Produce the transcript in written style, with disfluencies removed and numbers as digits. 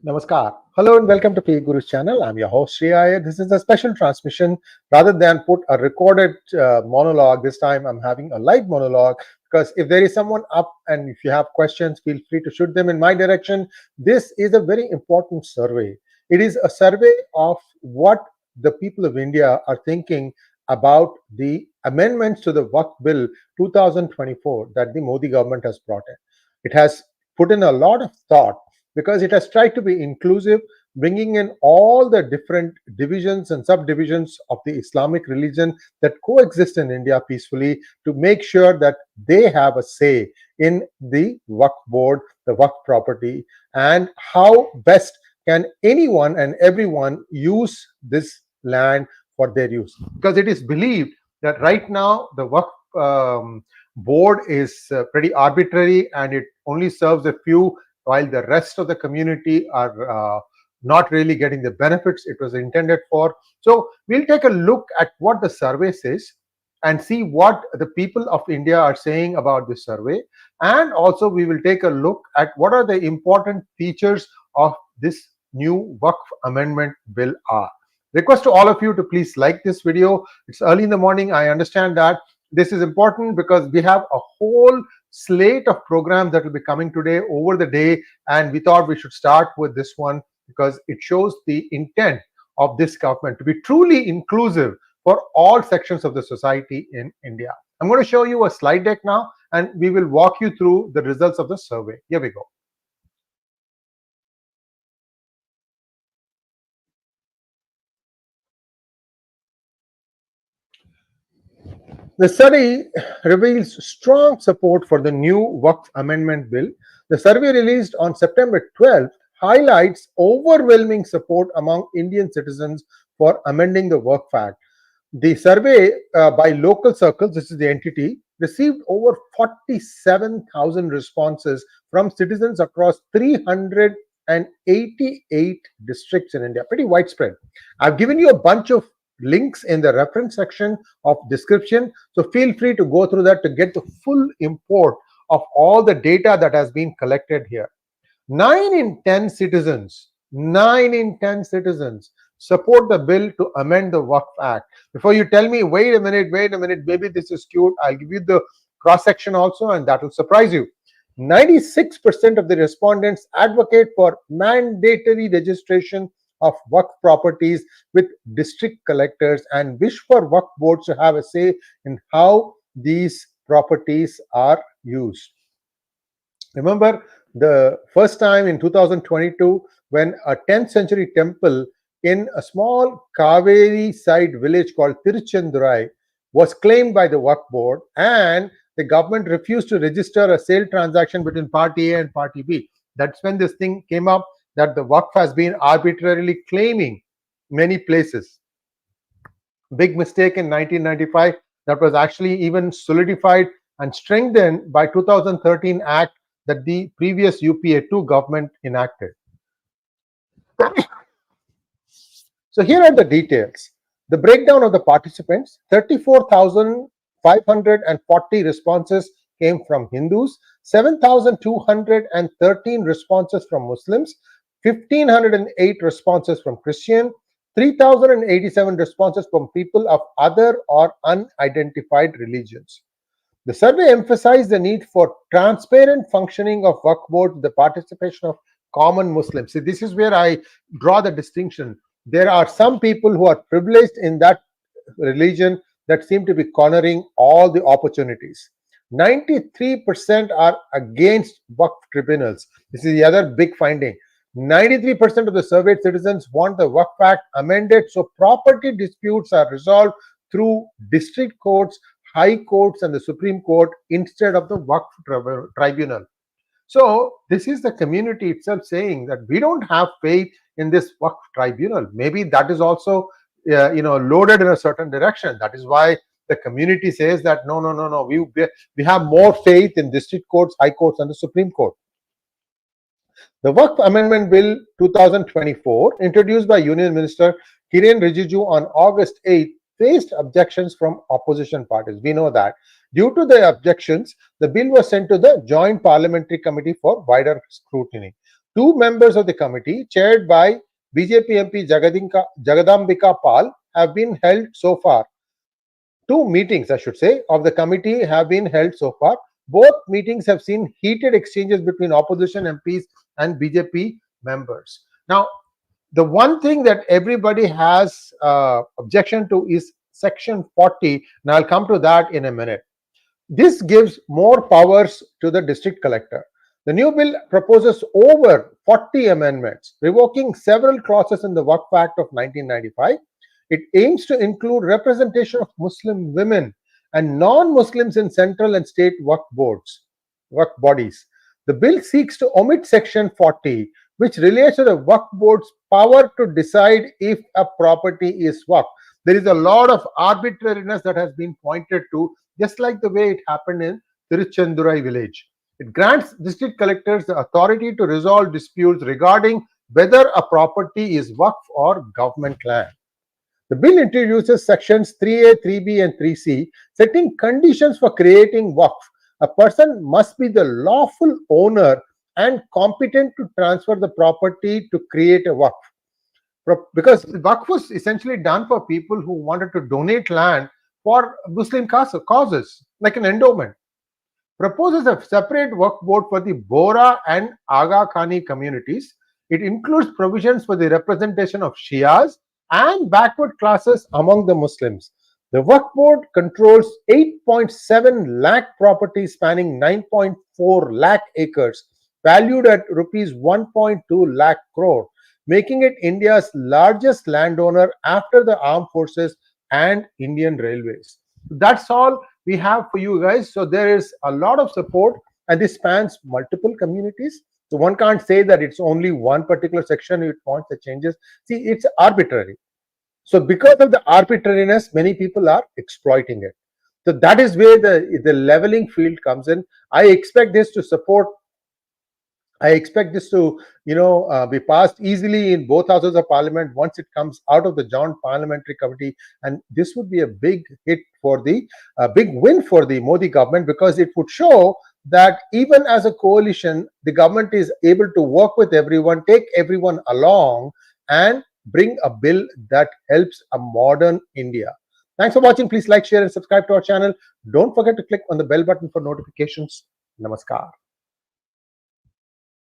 Namaskar. Hello and welcome to PGurus channel. I'm your host Sree Iyer. This is a special transmission. Rather than put a recorded monologue, this time I'm having a live monologue because if there is someone up and if you have questions, feel free to shoot them in my direction. This is a very important survey. It is a survey of what the people of India are thinking about the amendments to the Waqf Bill 2024 that the Modi government has brought in. It has put in a lot of thought because it has tried to be inclusive, bringing in all the different divisions and subdivisions of the Islamic religion that coexist in India peacefully to make sure that they have a say in the Waqf board, the Waqf property, and how best can anyone and everyone use this land for their use. Because it is believed that right now the Waqf board is pretty arbitrary and it only serves a few, while the rest of the community are not really getting the benefits it was intended for. So we'll take a look at what the survey says and see what the people of India are saying about this survey. And also we will take a look at what are the important features of this new Waqf Amendment Bill are. Request to all of you to please like this video. It's early in the morning. I understand that. This is important because we have a whole slate of programs that will be coming today over the day, and we thought we should start with this one because it shows the intent of this government to be truly inclusive for all sections of the society in India. I'm going to show you a slide deck now and we will walk you through the results of the survey. Here we go. The study reveals strong support for the new Waqf Amendment Bill. The survey released on September 12th highlights overwhelming support among Indian citizens for amending the Waqf Act. The survey by local circles, this is the entity, received over 47,000 responses from citizens across 388 districts in India. Pretty widespread. I've given you a bunch of links in the reference section of description, so feel free to go through that to get the full import of all the data that has been collected here. 9 in 10 citizens support the bill to amend the Waqf Act. Before you tell me, wait a minute, maybe this is cute, I'll give you the cross section also and that will surprise you. 96% of the respondents advocate for mandatory registration of Waqf properties with district collectors and wish for Waqf boards to have a say in how these properties are used. Remember the first time in 2022 when a 10th century temple in a small Kaveri side village called 𝗤𝙗𝙗 was claimed by the Waqf board and the government refused to register a sale transaction between party A and party B. That's when this thing came up, that the Waqf has been arbitrarily claiming many places. Big mistake in 1995 that was actually even solidified and strengthened by 2013 Act that the previous UPA 2 government enacted. So here are the details. The breakdown of the participants: 34,540 responses came from Hindus, 7,213 responses from Muslims, 1,508 responses from Christian, 3,087 responses from people of other or unidentified religions. The survey emphasized the need for transparent functioning of Waqf board, the participation of common Muslims. See, this is where I draw the distinction. There are some people who are privileged in that religion that seem to be cornering all the opportunities. 93% are against Waqf tribunals. This is the other big finding. 93% of the surveyed citizens want the Waqf Act amended so property disputes are resolved through district courts, high courts and the Supreme Court instead of the Waqf tribunal. So this is the community itself saying that we don't have faith in this Waqf tribunal. Maybe that is also loaded in a certain direction. That is why the community says that no, we have more faith in district courts, high courts and the Supreme Court. The Waqf Amendment Bill 2024, introduced by Union Minister Kiren Rijiju on August 8th, faced objections from opposition parties. We know that. Due to the objections, the bill was sent to the Joint Parliamentary Committee for wider scrutiny. Two members of the committee, chaired by BJP MP 𝗤𝙗𝙗𝘍 𝗠, have been held so far. Two meetings, I should say, of the committee have been held so far. Both meetings have seen heated exchanges between opposition MPs and BJP members. Now, the one thing that everybody has objection to is Section 40, and I'll come to that in a minute. This gives more powers to the district collector. The new bill proposes over 40 amendments, revoking several clauses in the Waqf Act of 1995. It aims to include representation of Muslim women and non-Muslims in central and state Waqf bodies. The bill seeks to omit Section 40, which relates to the Waqf board's power to decide if a property is Waqf. There is a lot of arbitrariness that has been pointed to, just like the way it happened in 𝗤𝙧𝙤𝙪 village. It grants district collectors the authority to resolve disputes regarding whether a property is Waqf or government land. The bill introduces sections 3A, 3B, and 3C, setting conditions for creating Waqf. A person must be the lawful owner and competent to transfer the property to create a Waqf. Because Waqf was essentially done for people who wanted to donate land for Muslim causes, like an endowment. Proposes a separate Waqf board for the Bohra and Aga Khani communities. It includes provisions for the representation of Shias and backward classes among the Muslims. The Waqf board controls 8.7 lakh properties spanning 9.4 lakh acres, valued at rupees 1.2 lakh crore, making it India's largest landowner after the armed forces and Indian Railways. That's all we have for you guys. So there is a lot of support, and this spans multiple communities. So one can't say that it's only one particular section it wants the changes. See, it's arbitrary. So because of the arbitrariness, many people are exploiting it. So that is where the leveling field comes in. I expect this to be passed easily in both houses of parliament once it comes out of the joint parliamentary committee, and this would be a big hit for big win for the Modi government, because it would show that even as a coalition, the government is able to work with everyone, take everyone along, and bring a bill that helps a modern India. Thanks for watching. Please like, share, and subscribe to our channel. Don't forget to click on the bell button for notifications. Namaskar.